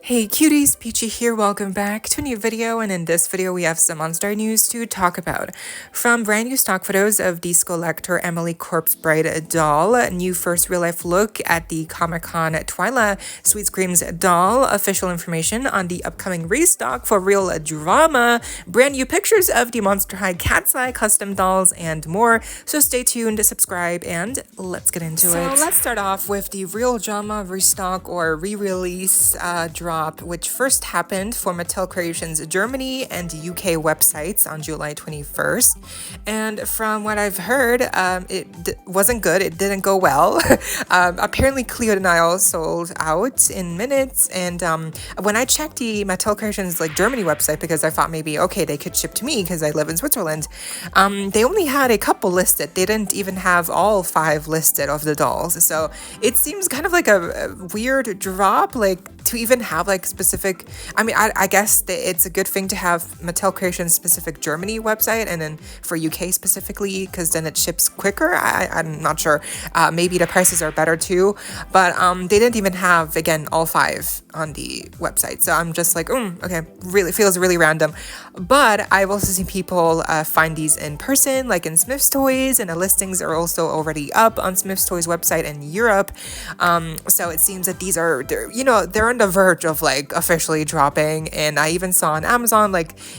Hey cuties, PeachY here, welcome back to a new video, and in this video we have some monster news to talk about. From brand new stock photos of the Skullector Emily Corpse Bride doll, new first real-life look at the ComicCon Twyla Sweet Screams doll, official information on the upcoming restock for real drama, brand new pictures of the Monster High KATSEYE custom dolls, and more. So stay tuned, subscribe, and let's get into it. So let's start off with the real drama restock or re-release drop, which first happened for Mattel Creations Germany and UK websites on July 21st. And from what I've heard, it wasn't good. It didn't go well. Apparently, Cleo Denial sold out in minutes. And when I checked the Mattel Creations Germany website, because I thought maybe, okay, they could ship to me because I live in Switzerland, they only had a couple listed. They didn't even have all 5 listed of the dolls. So it seems kind of like a weird drop, to even have specific, I guess it's a good thing to have Mattel Creations specific Germany website and then for UK specifically, because then it ships quicker. I'm not sure. Maybe the prices are better too, but they didn't even have, again, all 5 on the website. So I'm just like, okay, really feels really random. But I've also seen people find these in person, like in Smith's Toys, and the listings are also already up on Smith's Toys website in Europe. So it seems that these are, they're on the verge of officially dropping. And I even saw on Amazon,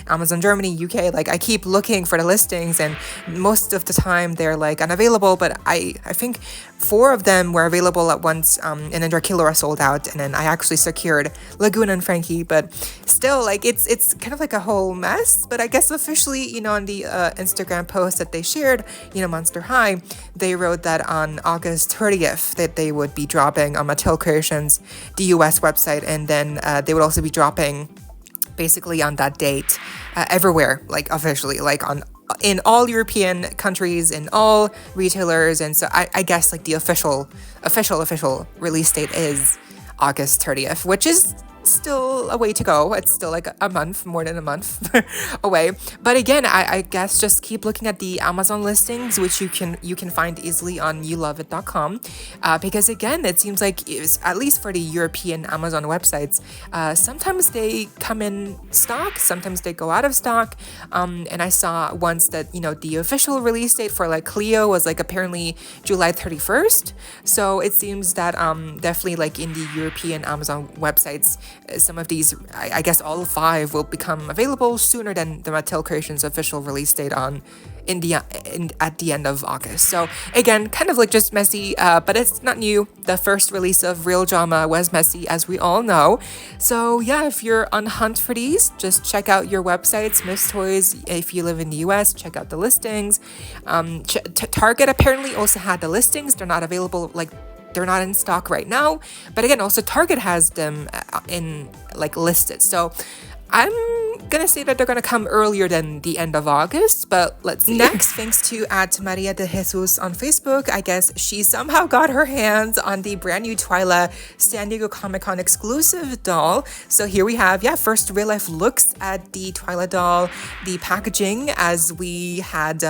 Amazon Germany, UK, I keep looking for the listings, and most of the time they're unavailable. But I think 4 of them were available at once, and then Dracula sold out, and then I actually secured Laguna and Frankie. But still, it's kind of a whole mess. But I guess officially, on the Instagram post that they shared, Monster High, they wrote that on August 30th that they would be dropping on Mattel Creations, the US website, and then they would also be dropping basically on that date everywhere, officially, in all European countries, in all retailers. And so I guess the official release date is August 30th, which is still a way to go. It's still a month, more than a month away. But again, I guess just keep looking at the Amazon listings, which you can find easily on youloveit.com, because again, it seems at least for the European Amazon websites, sometimes they come in stock, sometimes they go out of stock. And I saw once that the official release date for Cleo was apparently July 31st. So it seems that definitely in the European Amazon websites, some of these, I guess all 5 will become available sooner than the Mattel Creations official release date at the end of August. So again, kind of just messy, but it's not new. The first release of Real Drama was messy, as we all know. So yeah, if you're on hunt for these, just check out your website, Smith's Toys. If you live in the US, check out the listings. Target apparently also had the listings. They're not available, they're not in stock right now, but again, also Target has them in listed. So I'm gonna say that they're gonna come earlier than the end of August, but let's see. Next, thanks to Maria de Jesus on Facebook, I guess she somehow got her hands on the brand new Twyla San Diego Comic-Con exclusive doll. So here we have, first real life looks at the Twyla doll, the packaging as we had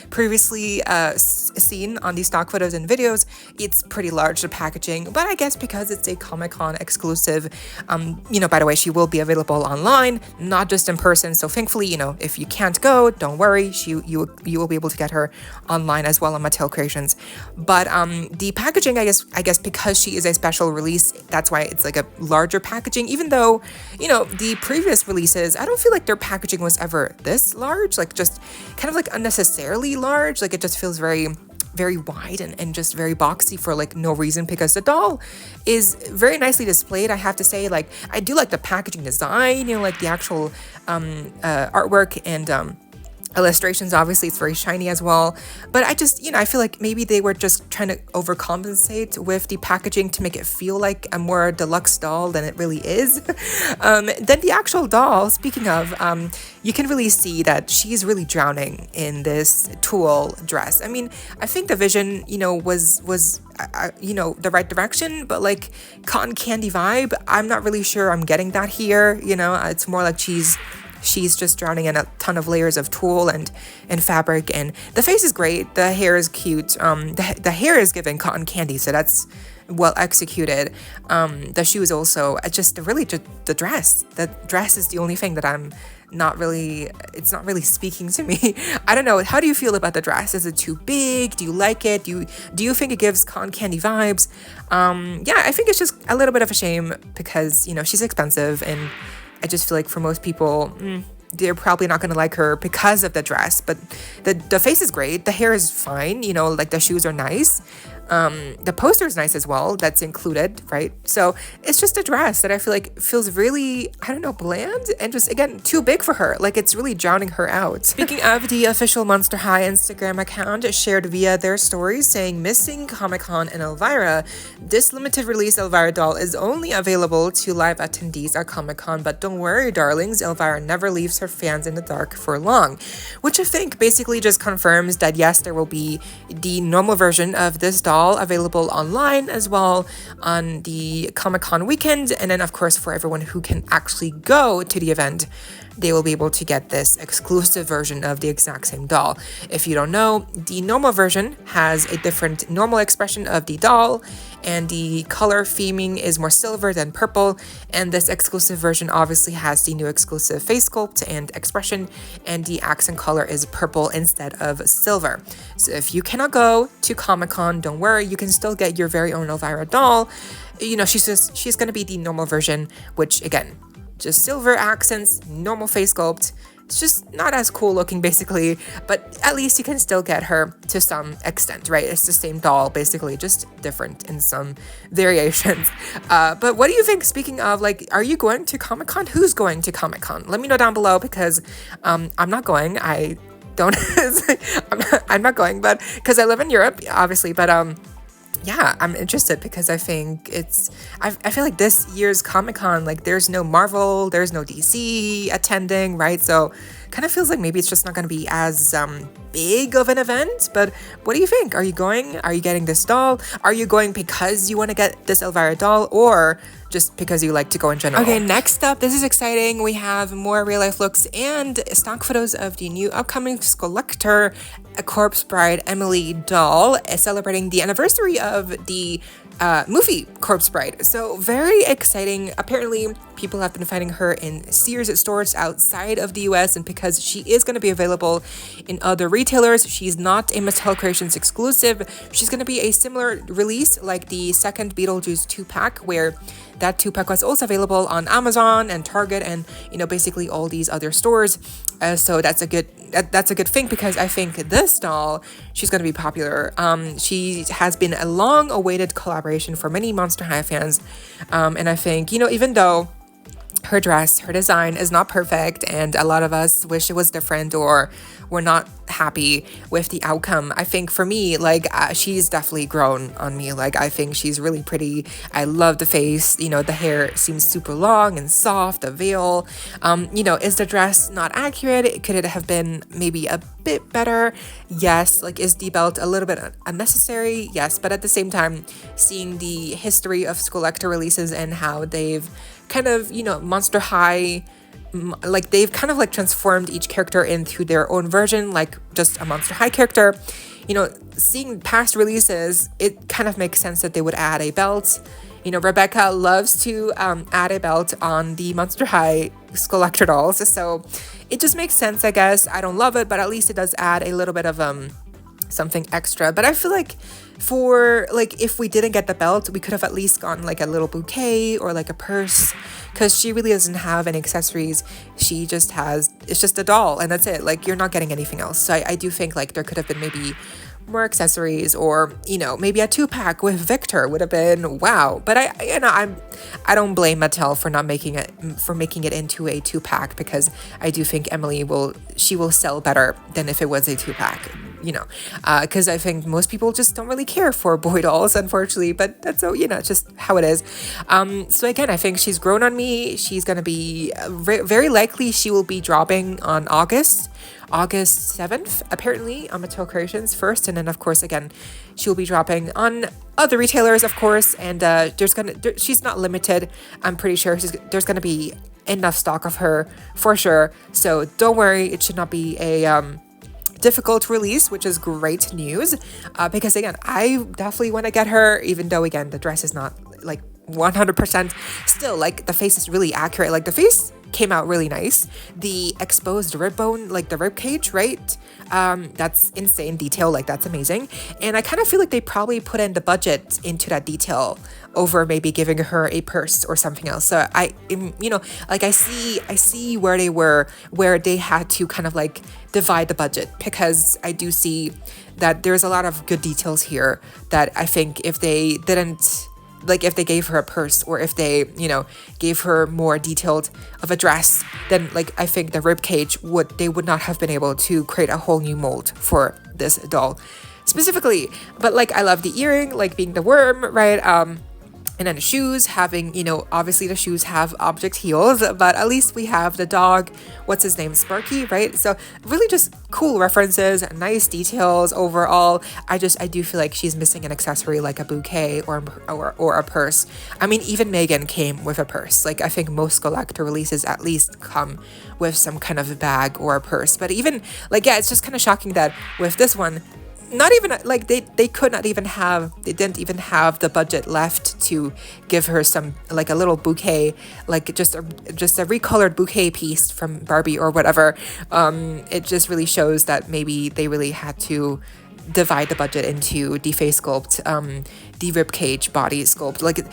previously seen on the stock photos and videos. It's pretty large, the packaging, but I guess because it's a Comic-Con exclusive, by the way, she will be available online, not just in person. So thankfully, if you can't go, don't worry, you will be able to get her online as well on Mattel Creations. But the packaging, I guess because she is a special release, that's why it's a larger packaging. Even though the previous releases, I don't feel like their packaging was ever this large, just kind of unnecessarily large. It just feels very wide and just very boxy for no reason, because the doll is very nicely displayed, I have to say. I do like the packaging design, the actual artwork and illustrations. Obviously it's very shiny as well, but I just I feel maybe they were just trying to overcompensate with the packaging to make it feel like a more deluxe doll than it really is. Then the actual doll, speaking of, you can really see that she's really drowning in this tulle dress. I think the vision was the right direction, but cotton candy vibe, I'm not really sure I'm getting that here. It's more like she's just drowning in a ton of layers of tulle and fabric, and the face is great, the hair is cute, the hair is giving cotton candy, so that's well executed. The shoes also, just really just the dress. The dress is the only thing that I'm not really, it's not really speaking to me. I don't know. How do you feel about the dress? Is it too big? Do you like it? Do you think it gives con candy vibes? Yeah, I think it's just a little bit of a shame because, you know, she's expensive, and I just feel like for most people, they're probably not going to like her because of the dress. But the face is great. The hair is fine. You know, like the shoes are nice. The poster is nice as well. That's included, right? So it's just a dress that I feel like feels really, I don't know, bland and just, again, too big for her. Like it's really drowning her out. Speaking of, the official Monster High Instagram account shared via their stories saying, missing Comic-Con and Elvira. This limited release Elvira doll is only available to live attendees at Comic-Con, but don't worry, darlings, Elvira never leaves her fans in the dark for long. Which I think basically just confirms that yes, there will be the normal version of this doll available online as well on the Comic-Con weekend, and then of course for everyone who can actually go to the event, they will be able to get this exclusive version of the exact same doll. If you don't know, the normal version has a different normal expression of the doll, and the color theming is more silver than purple, and this exclusive version obviously has the new exclusive face sculpt and expression, and the accent color is purple instead of silver. So if you cannot go to Comic-Con, don't worry, you can still get your very own Elvira doll. You know, she's going to be the normal version, which again, just silver accents, normal face sculpt. It's just not as cool looking basically, but at least you can still get her to some extent, right? It's the same doll basically, just different in some variations. But what do you think, speaking of, like, are you going to Comic-Con? Who's going to Comic-Con? Let me know down below, because I'm not going. I don't I'm not going, but because I live in Europe obviously, but yeah, I'm interested because I think I feel like this year's Comic-Con, like there's no Marvel, there's no DC attending, right? So kind of feels like maybe it's just not going to be as big of an event. But what do you think? Are you going? Are you getting this doll? Are you going because you want to get this Elvira doll, or just because you like to go in general? Okay, next up, this is exciting. We have more real life looks and stock photos of the new upcoming Skullector, a Corpse Bride Emily doll, celebrating the anniversary of the movie Corpse Bride. So very exciting. Apparently people have been finding her in Sears stores outside of the US, and because she is going to be available in other retailers, she's not a Mattel Creations exclusive. She's going to be a similar release like the second Beetlejuice 2-pack, where that 2-pack was also available on Amazon and Target and, you know, basically all these other stores. So that's a good thing, because I think this doll, she's going to be popular. She has been a long-awaited collaboration for many Monster High fans, and I think, you know, even though her dress, her design is not perfect, and a lot of us wish it was different or we're not happy with the outcome, I think for me, like, she's definitely grown on me. Like, I think she's really pretty. I love the face, you know, the hair seems super long and soft, the veil. You know, is the dress not accurate? Could it have been maybe a bit better? Yes. Like, is the belt a little bit unnecessary? Yes. But at the same time, seeing the history of Skullector releases and how they've kind of, you know, Monster High, like they've kind of like transformed each character into their own version, like just a Monster High character. You know, seeing past releases, it kind of makes sense that they would add a belt. You know, Rebecca loves to add a belt on the Monster High Skullector dolls, so it just makes sense, I guess. I don't love it, but at least it does add a little bit of something extra. But I feel like for, like, if we didn't get the belt, we could have at least gotten like a little bouquet or like a purse, because she really doesn't have any accessories. She just has, it's just a doll and that's it. Like, you're not getting anything else. So I do think like there could have been maybe more accessories, or, you know, maybe a 2-pack with Victor would have been wow. But I don't blame Mattel for not making it into a 2-pack, because I do think Emily will sell better than if it was a 2-pack, you know, because I think most people just don't really care for boy dolls, unfortunately, but that's, so, you know, just how it is. So again, I think she's grown on me. She's gonna be very likely she will be dropping on August 7th, apparently, on Mattel Creations first, and then of course again she will be dropping on other retailers, of course, and she's not limited. I'm pretty sure there's gonna be enough stock of her for sure, so don't worry, it should not be a difficult release, which is great news, because again, I definitely want to get her, even though again the dress is not like 100%. Still, like, the face is really accurate. Like, the face came out really nice. The exposed rib bone, like the rib cage, right? That's insane detail. Like, that's amazing. And I kind of feel like they probably put in the budget into that detail over maybe giving her a purse or something else. So like, I see where they had to kind of like divide the budget, because I do see that there's a lot of good details here that I think if they didn't, like, if they gave her a purse, or if they, gave her more detailed of a dress, then like I think the rib cage would not have been able to create a whole new mold for this doll specifically. But like, I love the earring, like being the worm, right? And then the shoes having, obviously the shoes have object heels, but at least we have the dog, what's his name, Sparky, right? So really just cool references, nice details overall. I do feel like she's missing an accessory like a bouquet or a purse. I mean, even Megan came with a purse. Like, I think most Skullector releases at least come with some kind of a bag or a purse. But even, like, yeah, it's just kind of shocking that with this one, not even like they didn't even have the budget left to give her some, like, a little bouquet, like just a recolored bouquet piece from Barbie or whatever. It just really shows that maybe they really had to divide the budget into the face sculpt, the ribcage body sculpt, like,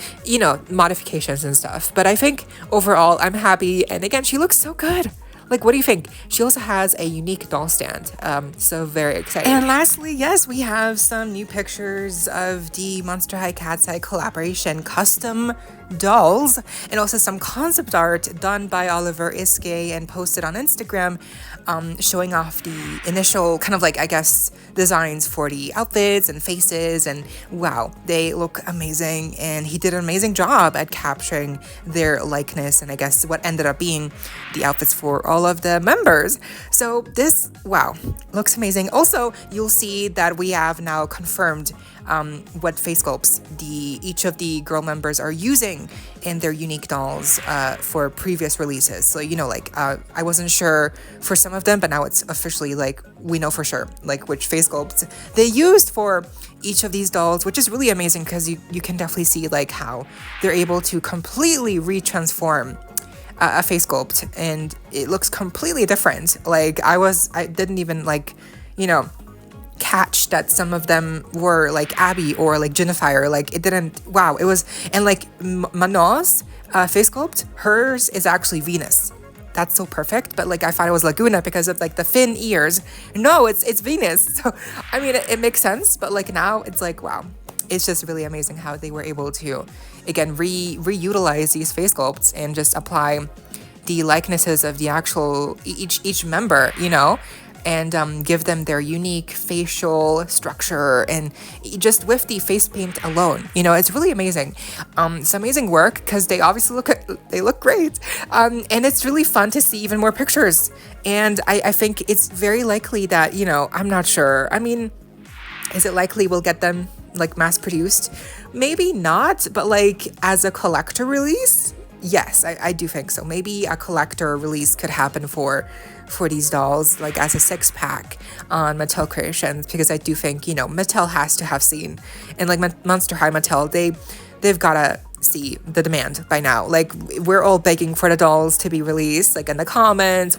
modifications and stuff. But I think overall I'm happy, and again, she looks so good. Like, what do you think? She also has a unique doll stand, so very exciting. And lastly, yes, we have some new pictures of the Monster High Catseye collaboration custom dolls, and also some concept art done by Oliver Iske and posted on Instagram, showing off the initial kind of like, I guess, designs for the outfits and faces, and wow, they look amazing, and he did an amazing job at capturing their likeness and I guess what ended up being the outfits for all of the members. So this, wow, looks amazing. Also, you'll see that we have now confirmed what face sculpts each of the girl members are using in their unique dolls for previous releases. So, I wasn't sure for some of them, but now it's officially like we know for sure like which face sculpts they used for each of these dolls, which is really amazing, because you can definitely see like how they're able to completely retransform a face sculpt, and it looks completely different. Like, I didn't even like, catch that some of them were like Abby or like Jennifer. Like, it didn't, wow, it was. And like Manon's face sculpt, hers is actually Venus. That's so perfect. But like, I thought it was Laguna because of like the thin ears. No, it's Venus. So I mean, it makes sense, but like now it's like, wow, it's just really amazing how they were able to again reutilize these face sculpts and just apply the likenesses of the actual each member, and give them their unique facial structure, and just with the face paint alone, it's really amazing. It's amazing work, because they obviously look great, and it's really fun to see even more pictures. And I think it's very likely that, I'm not sure. I mean, is it likely we'll get them like mass produced? Maybe not, but like as a collector release, yes, I do think so. Maybe a collector release could happen for these dolls, like as a 6-pack on Mattel Creations, because I do think, Mattel has to have seen, and like Monster High Mattel, they've gotta see the demand by now. Like, we're all begging for the dolls to be released, like in the comments,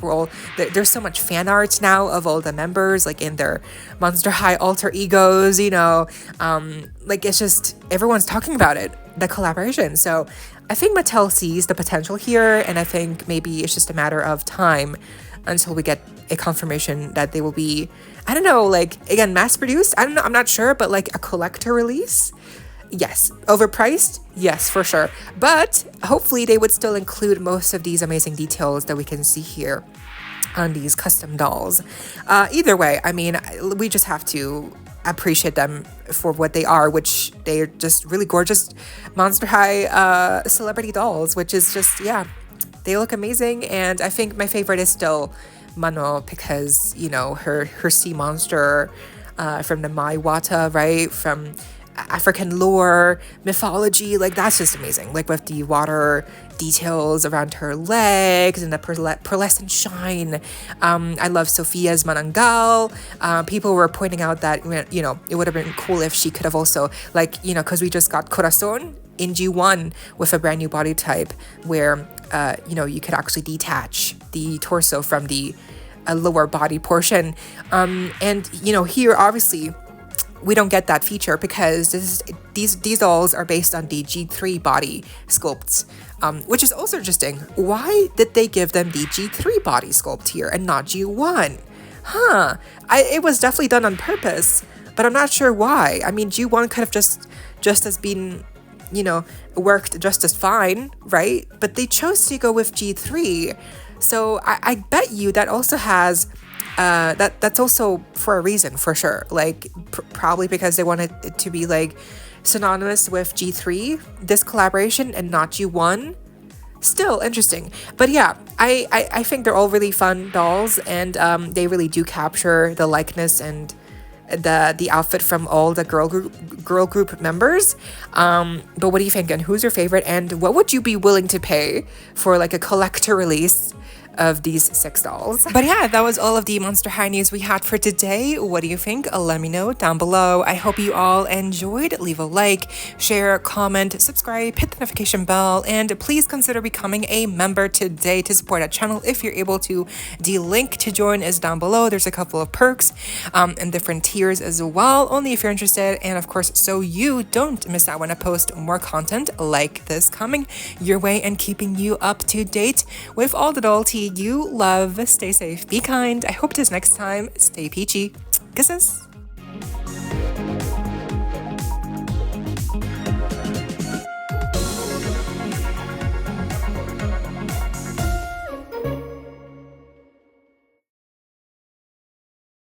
there's so much fan art now of all the members, like in their Monster High alter egos, like it's just, everyone's talking about it, the collaboration. So I think Mattel sees the potential here, and I think maybe it's just a matter of time until we get a confirmation that they will be, I don't know, like, again, mass produced. I don't know, I'm not sure, but like a collector release, yes. Overpriced, yes, for sure. But hopefully they would still include most of these amazing details that we can see here on these custom dolls. Either way, I mean, we just have to appreciate them for what they are, which they're just really gorgeous Monster High celebrity dolls, which is just, yeah, they look amazing. And I think my favorite is still Mano, because, her sea monster from the Mai Wata, right, from African lore, mythology, like that's just amazing. Like with the water details around her legs and the pearlescent shine. I love Sophia's manangal. People were pointing out that, you know, it would have been cool if she could have also, like, you know, because we just got Corazon in G1 with a brand new body type where, you know, you could actually detach the torso from the lower body portion. And, you know, here, obviously, we don't get that feature because these dolls are based on the G3 body sculpts, which is also interesting. Why did they give them the G3 body sculpt here and not G1? It was definitely done on purpose, but I'm not sure why. I mean, G1 could have just as been, you know, worked just as fine, right? But they chose to go with G3. So I bet you that also has that's also for a reason, for sure. Like probably because they wanted it to be like synonymous with G3, this collaboration, and not G1. Still interesting. But yeah, I think they're all really fun dolls, and they really do capture the likeness and the outfit from all the girl group members. But what do you think, and who's your favorite, and what would you be willing to pay for like a collector release of these 6 dolls? But yeah, that was all of the Monster High news we had for today. What do you think? Let me know down below. I hope you all enjoyed. Leave a like, share, comment, subscribe, hit the notification bell, and please consider becoming a member today to support our channel if you're able to. The link to join is down below. There's a couple of perks and different tiers as well, only if you're interested, and of course so you don't miss out when I post more content like this coming your way and keeping you up to date with all the doll tea you love. Stay safe, be kind. I hope this next time. Stay peachy. Kisses.